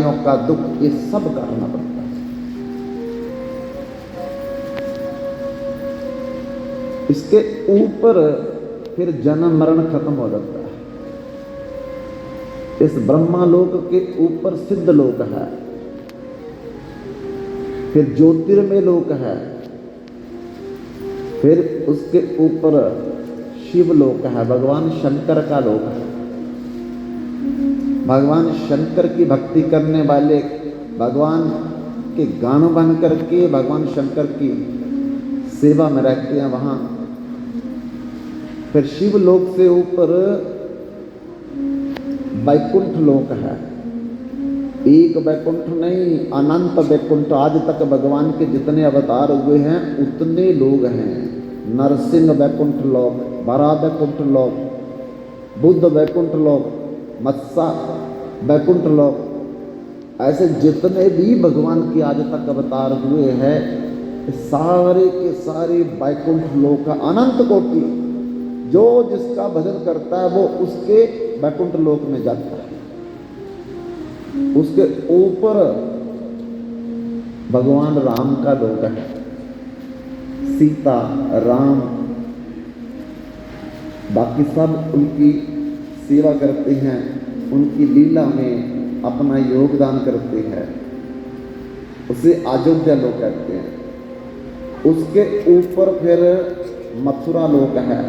परेशानियों का दुख ये सब काटना पड़ता है। इसके ऊपर फिर जन्म मरण खत्म हो जाता है। इस ब्रह्मालोक के ऊपर सिद्ध लोक है, फिर ज्योतिर्मय लोक है, फिर उसके ऊपर शिव लोक है, भगवान शंकर का लोक है। भगवान शंकर की भक्ति करने वाले भगवान के गानों बन करके भगवान शंकर की सेवा में रहते हैं वहां। फिर शिव लोक से ऊपर वैकुंठ लोक है। एक वैकुंठ नहीं, अनंत वैकुंठ। आज तक भगवान के जितने अवतार हुए हैं उतने लोग हैं। नरसिंह वैकुंठ लोक, बरा वैकुंठ लोक, बुद्ध वैकुंठ लोक, मत्स्य वैकुंठ लोक, ऐसे जितने भी भगवान के आज तक अवतार हुए हैं सारे के सारे वैकुंठ लोक का अनंत कोटि। जो जिसका भजन करता है वो उसके वैकुंठ लोक में जाता है। उसके ऊपर भगवान राम का लोक है। सीता, राम, बाकी सब उनकी सेवा करते हैं, उनकी लीला में अपना योगदान करते हैं। उसे अयोध्या लोक कहते हैं। उसके ऊपर फिर मथुरा लोक है,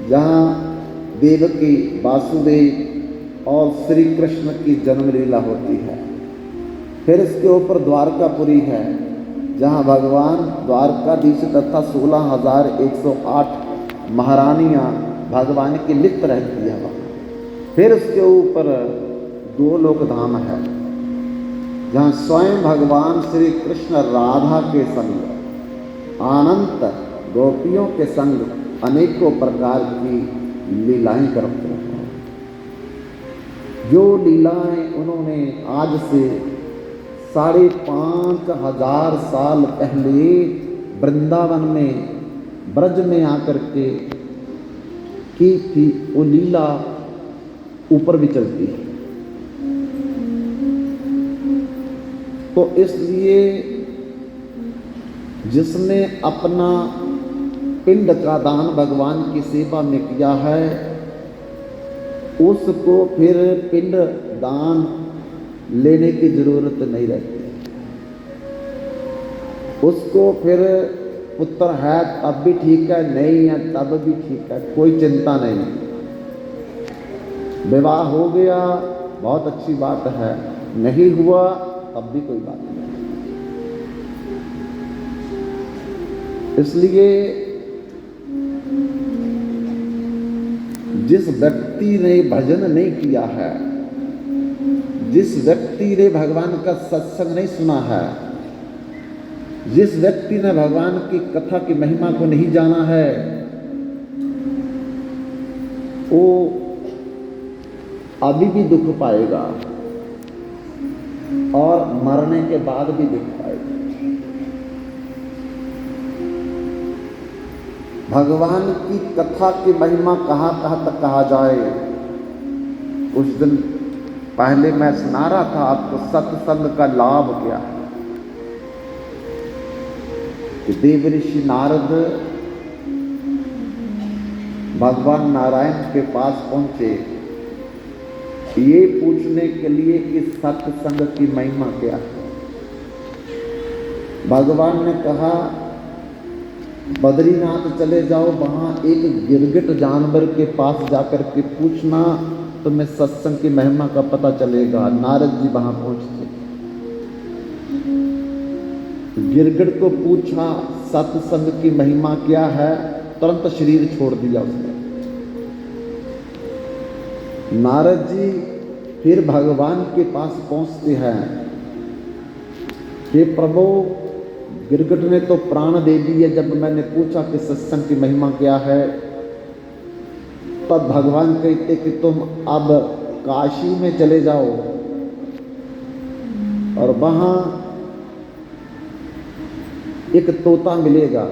जहाँ देवकी, वासुदेव और श्री कृष्ण की जन्म लीला होती है। फिर इसके ऊपर द्वारकापुरी है, जहाँ भगवान द्वारकाधीश तथा 16,108 महारानियाँ भगवान की लिप्त रहती है वहाँ। फिर उसके ऊपर गोलोक धाम है, जहाँ स्वयं भगवान श्री कृष्ण राधा के संग अनंत गोपियों के संग अनेकों प्रकार की लीलाएं करते हैं। जो लीलाएं उन्होंने आज से 5,500 साल पहले वृंदावन में ब्रज में आकर के की थी, वो लीला ऊपर भी चलती है। तो इसलिए जिसने अपना पिंड का दान भगवान की सेवा में किया है उसको फिर पिंड दान लेने की जरूरत नहीं रहती। उसको फिर पुत्र है तब भी ठीक है, नहीं है तब भी ठीक है, कोई चिंता नहीं। विवाह हो गया बहुत अच्छी बात है, नहीं हुआ तब भी कोई बात नहीं। इसलिए जिस व्यक्ति ने भजन नहीं किया है, जिस व्यक्ति ने भगवान का सत्संग नहीं सुना है, जिस व्यक्ति ने भगवान की कथा की महिमा को नहीं जाना है, वो अभी भी दुख पाएगा और मरने के बाद भी दुख पाएगा। भगवान की कथा की महिमा कहाँ कहाँ तक कहा जाए। उस दिन पहले मैं सुना रहा था आपको सत्संग का लाभ क्या है। कि देव ऋषि नारद भगवान नारायण के पास पहुंचे ये पूछने के लिए कि सत्संग की महिमा क्या है। भगवान ने कहा बद्रीनाथ चले जाओ, वहां एक गिरगिट जानवर के पास जाकर के पूछना, तुम्हें सत्संग की महिमा का पता चलेगा। नारद जी वहां पहुंचते, गिरगिट को पूछा सत्संग की महिमा क्या है, तुरंत शरीर छोड़ दिया उसने। नारद जी फिर भगवान के पास पहुंचते हैं कि प्रभु गिरगिट ने तो प्राण दे दिए जब मैंने पूछा कि सत्संग की महिमा क्या है। तब भगवान कहते कि तुम अब काशी में चले जाओ और वहां एक तोता मिलेगा,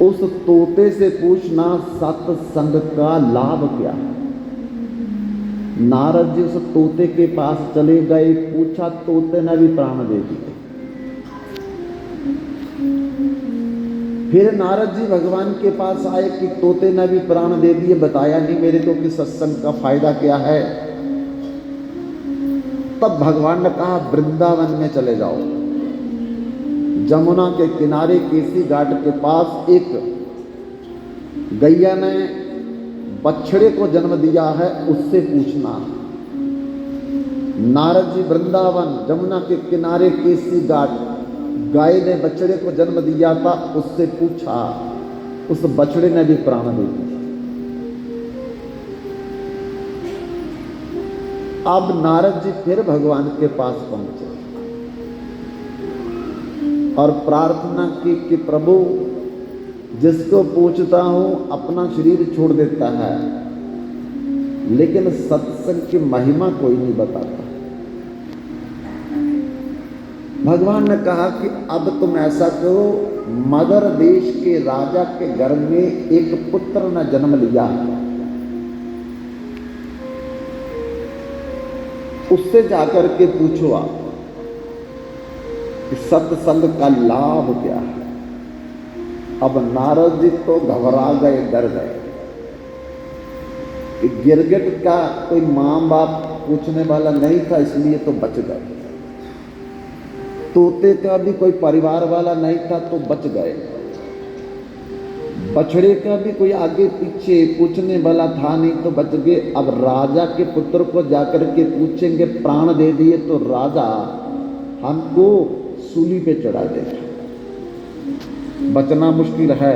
उस तोते से पूछना सत्संग का लाभ क्या है। नारद जी उस तोते के पास चले गए, पूछा, तोते ने भी प्राण दे दिए। फिर नारद जी भगवान के पास आए कि तोते ने भी प्राण दे दिए, बताया नहीं मेरे को कि सत्संग का फायदा क्या है। तब भगवान ने कहा वृंदावन में चले जाओ, जमुना के किनारे केसी घाट के पास एक गैया ने बछड़े को जन्म दिया है, उससे पूछना। नारद जी वृंदावन जमुना के किनारे केसी घाट, गाय ने बछड़े को जन्म दिया था, उससे पूछा, उस बछड़े ने भी प्राण दे दिया। अब नारद जी फिर भगवान के पास पहुंचे और प्रार्थना की कि प्रभु, जिसको पूछता हूं अपना शरीर छोड़ देता है, लेकिन सत्संग की महिमा कोई नहीं बताता। भगवान ने कहा कि अब तुम ऐसा करो, मगध देश के राजा के घर में एक पुत्र ने जन्म लिया, उससे जाकर के पूछो आप कि सत्संग का लाभ क्या है। अब नारद जी तो घबरा गए, डर गए कि गिरगिट का कोई मां बाप पूछने वाला नहीं था, इसलिए तो बच गए। तोते का भी कोई परिवार वाला नहीं था तो बच गए। बछड़े का भी कोई आगे पीछे पूछने वाला था नहीं तो बच गए। अब राजा के पुत्र को जाकर के पूछेंगे, प्राण दे दिए तो राजा हमको सूली पे चढ़ा देगा, बचना मुश्किल है।